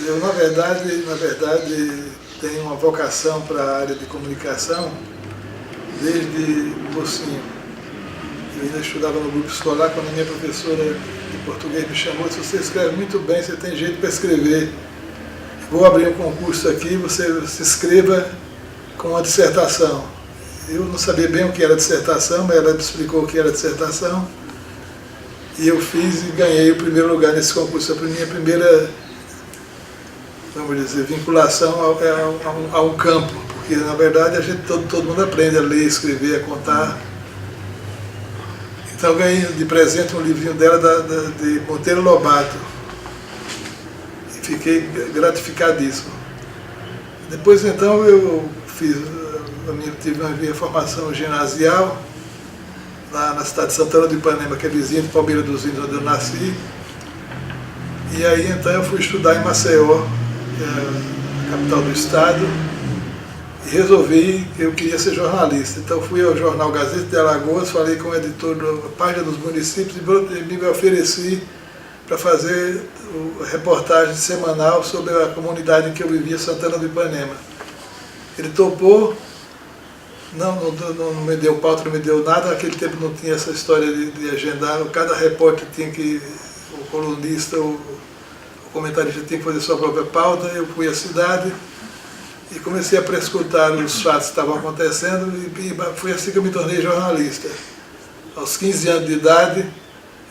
Eu, na verdade, tenho uma vocação para a área de comunicação desde mocinho. Eu ainda estudava no grupo escolar quando a minha professora de português me chamou e disse: você escreve muito bem, você tem jeito para escrever. Vou abrir um concurso aqui, você se inscreva com uma dissertação. Eu não sabia bem o que era dissertação, mas ela me explicou o que era dissertação. E eu fiz e ganhei o primeiro lugar nesse concurso. A minha primeira, vamos dizer, vinculação a um campo, porque na verdade todo mundo aprende a ler, escrever, a contar. Então eu ganhei de presente um livrinho dela de Monteiro Lobato e fiquei gratificadíssimo. Depois então eu tive a minha formação ginasial lá na cidade de Santana do Ipanema, que é vizinha de Palmeira dos Índios, onde eu nasci. E aí então eu fui estudar em Maceió, que é a capital do estado, e resolvi que eu queria ser jornalista. Então fui ao jornal Gazeta de Alagoas, falei com o editor da Página dos Municípios e me ofereci para fazer reportagem semanal sobre a comunidade em que eu vivia, Santana do Ipanema. Ele topou, não me deu pauta, não me deu nada. Naquele tempo não tinha essa história de agendar, cada repórter tinha que, o colunista, o comentarista tinha que fazer sua própria pauta. Eu fui à cidade e comecei a prescrutar os fatos que estavam acontecendo e foi assim que eu me tornei jornalista. Aos 15 anos de idade,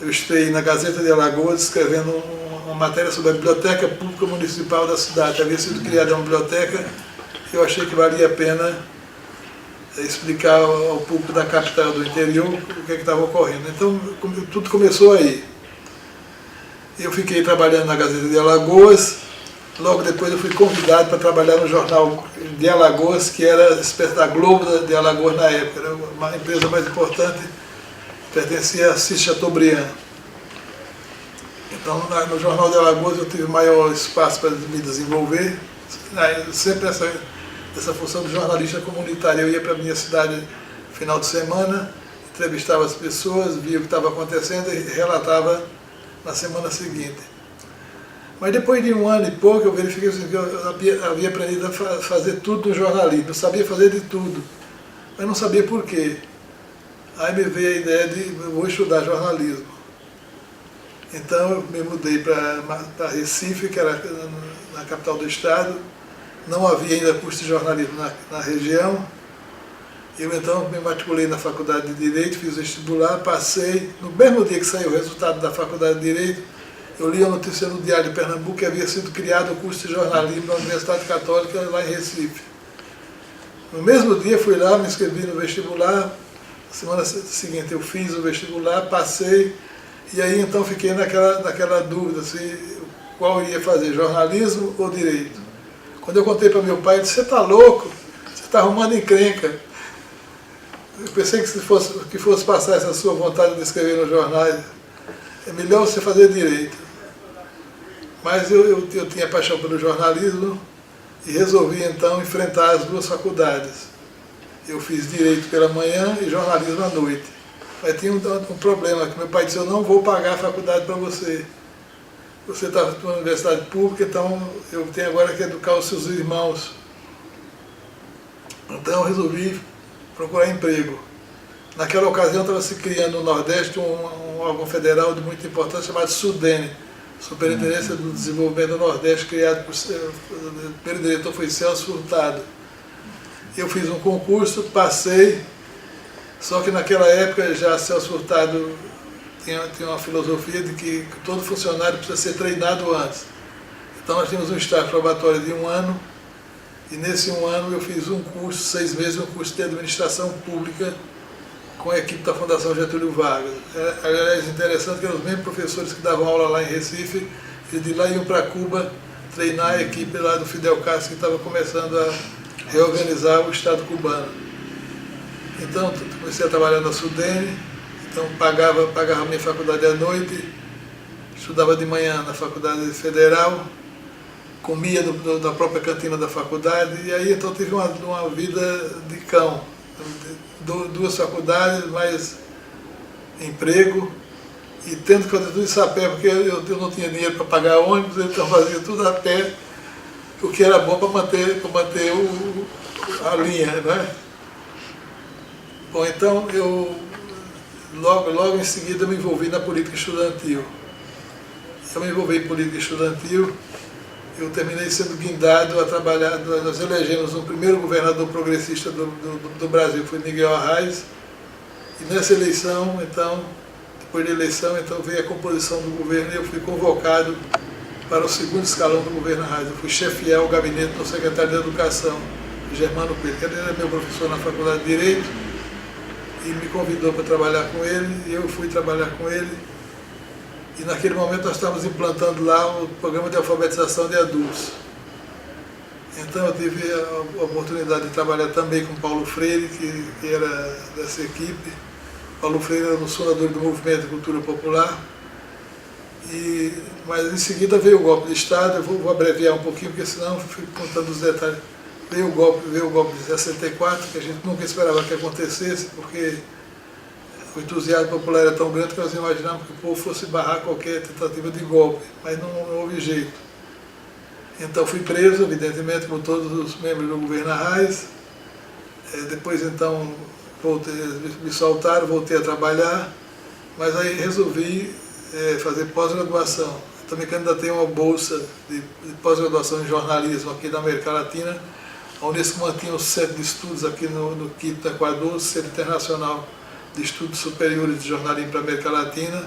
eu estreiei na Gazeta de Alagoas escrevendo uma matéria sobre a Biblioteca Pública Municipal da cidade. Havia sido criada uma biblioteca e eu achei que valia a pena explicar ao público da capital, do interior, o que estava ocorrendo. Então, tudo começou aí. Eu fiquei trabalhando na Gazeta de Alagoas, logo depois eu fui convidado para trabalhar no jornal de Alagoas, que era a espécie da Globo de Alagoas na época, era uma empresa mais importante, pertencia a Assis Chateaubriand. Então, no jornal de Alagoas eu tive maior espaço para me desenvolver, sempre essa função de jornalista comunitário. Eu ia para a minha cidade no final de semana, entrevistava as pessoas, via o que estava acontecendo e relatava na semana seguinte. Mas depois de um ano e pouco eu verifiquei que eu havia aprendido a fazer tudo no jornalismo, eu sabia fazer de tudo, mas não sabia por quê. Aí me veio a ideia de eu vou estudar jornalismo. Então eu me mudei para Recife, que era na capital do estado. Não havia ainda curso de jornalismo na região. Eu então me matriculei na faculdade de Direito, fiz vestibular, passei. No mesmo dia que saiu o resultado da faculdade de Direito, eu li a notícia no Diário de Pernambuco que havia sido criado o curso de jornalismo na Universidade Católica lá em Recife. No mesmo dia fui lá, me inscrevi no vestibular. Na semana seguinte eu fiz o vestibular, passei. E aí então fiquei naquela dúvida se qual eu ia fazer, jornalismo ou Direito. Quando eu contei para meu pai, ele disse: você está louco? Você está arrumando encrenca. Eu pensei que fosse passar essa sua vontade de escrever nos jornais. É melhor você fazer Direito. Mas eu tinha paixão pelo jornalismo e resolvi então enfrentar as duas faculdades. Eu fiz Direito pela manhã e jornalismo à noite. Mas tinha um problema, que meu pai disse: eu não vou pagar a faculdade para você. Você está numa universidade pública, então eu tenho agora que educar os seus irmãos. Então eu resolvi procurar emprego. Naquela ocasião estava se criando no Nordeste um órgão federal de muita importância chamado SUDENE, Superintendência do Desenvolvimento do Nordeste, criado por o primeiro diretor foi Celso Furtado. Eu fiz um concurso, passei, só que naquela época já Celso Furtado tinha uma filosofia de que todo funcionário precisa ser treinado antes. Então nós tínhamos um estágio probatório de 1 ano, e nesse 1 ano eu fiz um curso, 6 meses, um curso de administração pública com a equipe da Fundação Getúlio Vargas. Aliás, interessante que eram os mesmos professores que davam aula lá em Recife, e de lá iam para Cuba treinar a equipe lá do Fidel Castro, que estava começando a reorganizar o Estado cubano. Então comecei a trabalhar na Sudene, então pagava a minha faculdade à noite, estudava de manhã na Faculdade Federal, comia da própria cantina da faculdade, e aí então tive uma vida de cão. 2 faculdades, mais emprego, e tendo que fazer tudo isso a pé, porque eu não tinha dinheiro para pagar ônibus, então fazia tudo a pé, o que era bom para manter a linha, né? Bom, então eu logo em seguida me envolvi na política estudantil. Eu me envolvi em política estudantil, eu terminei sendo guindado a trabalhar, nós elegemos o primeiro governador progressista do Brasil, foi Miguel Arraes, e nessa eleição, então, depois da eleição, então veio a composição do governo e eu fui convocado para o 2º escalão do governo Arraes. Eu fui chefiar o gabinete do secretário de Educação, Germano Coelho, que ele era meu professor na Faculdade de Direito, e me convidou para trabalhar com ele, e eu fui trabalhar com ele. E naquele momento nós estávamos implantando lá o programa de alfabetização de adultos. Então eu tive a oportunidade de trabalhar também com Paulo Freire, que era dessa equipe. Paulo Freire era um dos fundadores do Movimento de Cultura Popular. Mas em seguida veio o golpe de Estado, eu vou abreviar um pouquinho, porque senão eu fico contando os detalhes. Veio o golpe de 64, que a gente nunca esperava que acontecesse, porque o entusiasmo popular era tão grande que nós imaginávamos que o povo fosse barrar qualquer tentativa de golpe, mas não houve jeito. Então fui preso, evidentemente, por todos os membros do governo Arraes. Depois então me soltaram, voltei a trabalhar, mas aí resolvi fazer pós-graduação. Também candidatei a uma bolsa de pós-graduação em jornalismo aqui da América Latina. A Unesco mantinha um centro de estudos aqui no Quito, no Equador, Centro Internacional de Estudos Superiores de Jornalismo para a América Latina.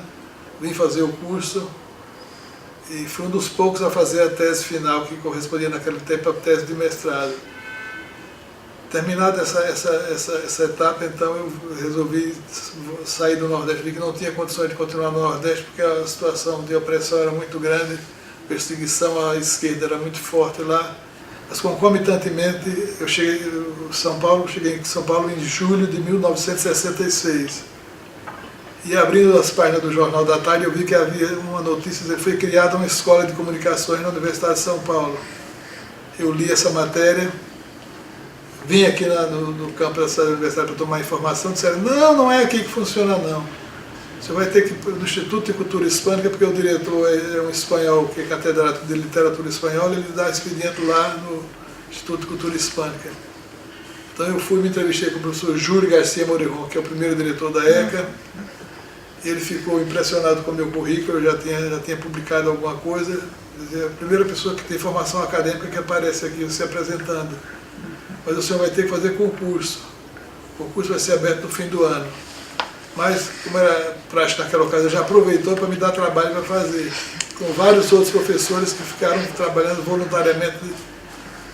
Vim fazer o curso e fui um dos poucos a fazer a tese final, que correspondia naquele tempo à tese de mestrado. Terminada essa etapa, então eu resolvi sair do Nordeste. Vi que não tinha condições de continuar no Nordeste, porque a situação de opressão era muito grande, perseguição à esquerda era muito forte lá. Mas concomitantemente, eu cheguei em São Paulo em julho de 1966. E abrindo as páginas do Jornal da Tarde, eu vi que havia uma notícia, foi criada uma escola de comunicações na Universidade de São Paulo. Eu li essa matéria, vim aqui no campo dessa universidade para tomar informação, disseram, não é aqui que funciona não. Você vai ter que ir no Instituto de Cultura Hispânica, porque o diretor é um espanhol, que é catedrático de literatura espanhola, ele dá expediente lá no Instituto de Cultura Hispânica. Então eu fui, me entrevistei com o professor Júlio Garcia Morejon, que é o primeiro diretor da ECA. Ele ficou impressionado com o meu currículo, eu já tinha publicado alguma coisa. A primeira pessoa que tem formação acadêmica que aparece aqui se apresentando. Mas o senhor vai ter que fazer concurso. O concurso vai ser aberto no fim do ano. Mas, como era prática naquela ocasião, já aproveitou para me dar trabalho para fazer. Com vários outros professores que ficaram trabalhando voluntariamente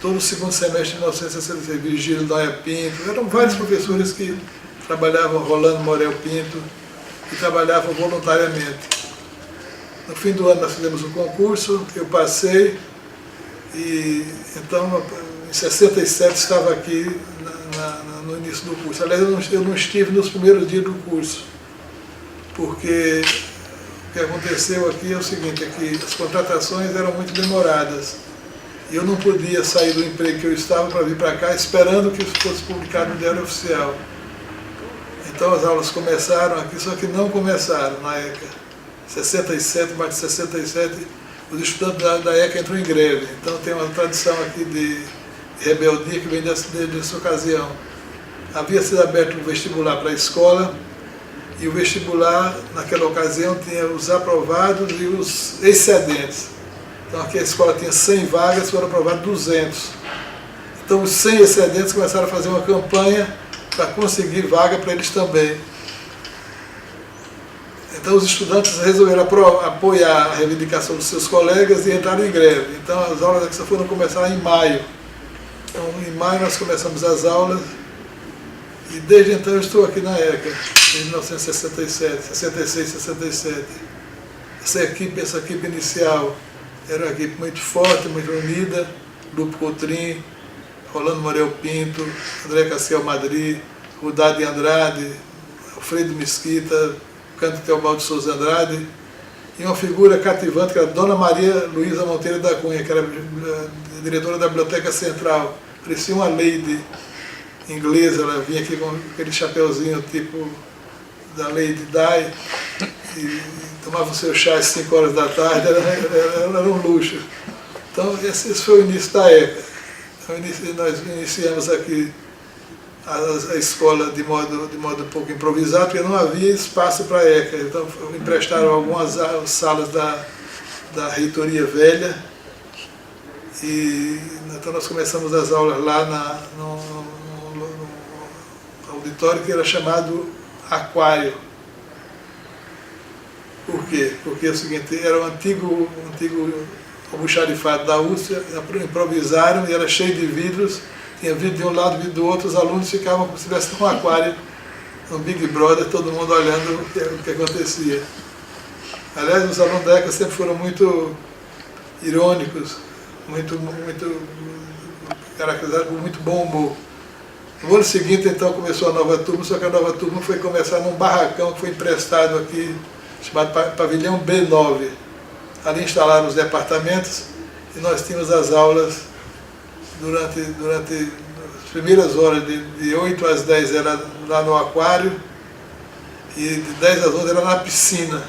todo o segundo semestre de 1966. Virgílio Noia Pinto, eram vários professores que trabalhavam, Rolando Morel Pinto, que trabalhavam voluntariamente. No fim do ano nós fizemos um concurso, eu passei, e então em 67 estava aqui no início do curso. Aliás, eu não estive nos primeiros dias do curso, porque o que aconteceu aqui é o seguinte, é que as contratações eram muito demoradas. E eu não podia sair do emprego que eu estava para vir para cá esperando que isso fosse publicado no Diário Oficial. Então as aulas começaram aqui, só que não começaram na ECA. 67, mais de 67, os estudantes da ECA entram em greve. Então tem uma tradição aqui de rebeldia que vem dessa ocasião. Havia sido aberto um vestibular para a escola, e o vestibular, naquela ocasião, tinha os aprovados e os excedentes. Então aqui a escola tinha 100 vagas, foram aprovados 200. Então os 100 excedentes começaram a fazer uma campanha para conseguir vaga para eles também. Então os estudantes resolveram apoiar a reivindicação dos seus colegas e entraram em greve. Então as aulas aqui só foram começar em maio. Então em maio nós começamos as aulas e desde então eu estou aqui na ECA, em 1967, 66, 67. Essa equipe inicial era uma equipe muito forte, muito unida, Lupe Coutrin, Rolando Morel Pinto, André Cassiel Madri, Rudá de Andrade, Alfredo Mesquita, Canto Teobaldo de Souza Andrade, e uma figura cativante, que era a Dona Maria Luísa Monteiro da Cunha, que era diretora da Biblioteca Central. Parecia uma lady inglesa, ela vinha aqui com aquele chapeuzinho tipo da Lady Di, e tomava o seu chá às 5 horas da tarde, era um luxo. Então esse foi o início da ECA. Então, nós iniciamos aqui a escola de modo um pouco improvisado, porque não havia espaço para a ECA. Então emprestaram algumas salas da reitoria velha, e então nós começamos as aulas lá no auditório que era chamado Aquário. Por quê? Porque é o seguinte, era um antigo almoxarifado da USP, improvisaram e era cheio de vidros, tinha vidro de um lado, vidro do outro, os alunos ficavam como se estivessem num aquário, no Big Brother, todo mundo olhando o que acontecia. Aliás, os alunos da ECA sempre foram muito irônicos, muito caracterizados por muito bom humor. No ano seguinte, então, começou a nova turma, só que a nova turma foi começar num barracão que foi emprestado aqui, chamado Pavilhão B9. Ali instalaram os departamentos e nós tínhamos as aulas durante as primeiras horas, de 8 às 10 era lá no aquário e de 10 às 11 era na piscina,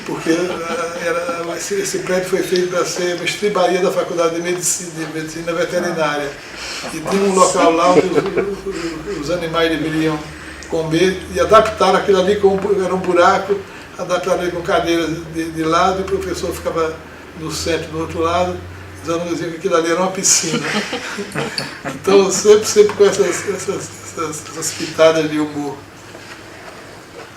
porque esse prédio foi feito para ser uma estribaria da Faculdade de Medicina Veterinária. E tinha um local lá onde os animais deveriam comer e adaptaram aquilo ali, era um buraco, adaptaram ali com cadeiras de lado, e o professor ficava no centro, do outro lado, os alunos diziam que aquilo ali era uma piscina. Então, sempre com essas pitadas de humor.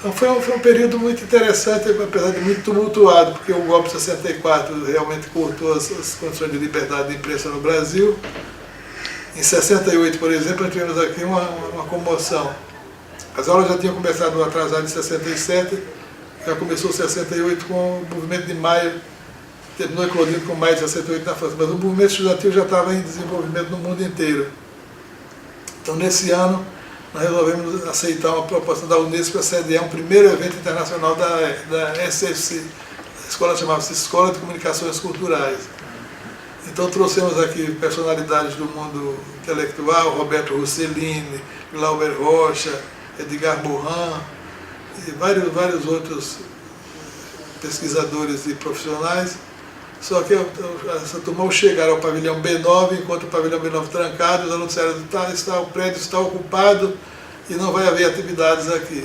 Então, foi um período muito interessante, apesar de muito tumultuado, porque o golpe de 64 realmente cortou as condições de liberdade de imprensa no Brasil. Em 68, por exemplo, nós tivemos aqui uma comoção. As aulas já tinham começado atrasado em 67, já começou em 68 com o movimento de maio, terminou eclodindo com maio de 68 na França, mas o movimento estudantil já estava em desenvolvimento no mundo inteiro. Então, nesse ano, nós resolvemos aceitar uma proposta da Unesco para sediar um primeiro evento internacional da SFC. A escola chamava-se Escola de Comunicações Culturais. Então trouxemos aqui personalidades do mundo intelectual, Roberto Rossellini, Glauber Rocha, Edgar Morin, e vários outros pesquisadores e profissionais. Só que essa turma, ao chegar ao pavilhão B9, enquanto o pavilhão B9 trancado, os alunos disseram, o prédio está ocupado e não vai haver atividades aqui.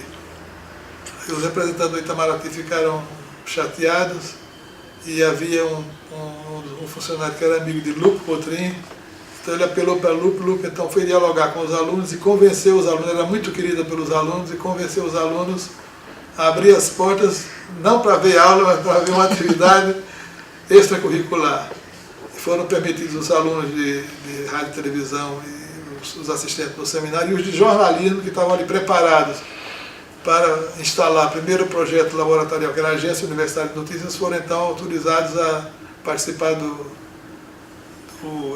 E os representantes do Itamaraty ficaram chateados, e havia um funcionário que era amigo de Lupe Coutrin, então ele apelou para Lupe então foi dialogar com os alunos e convenceu os alunos, era muito querida pelos alunos, e convenceu os alunos a abrir as portas, não para ver aula, mas para ver uma atividade extracurricular. E foram permitidos os alunos de rádio e televisão e os assistentes do seminário e os de jornalismo que estavam ali preparados para instalar primeiro o projeto laboratorial, que era a Agência Universitária de Notícias, foram então autorizados a participar do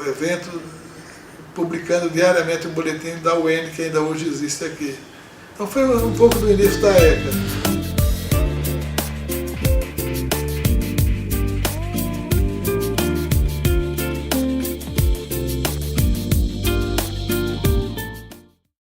evento, publicando diariamente o boletim da UN, que ainda hoje existe aqui. Então foi um pouco do início da ECA.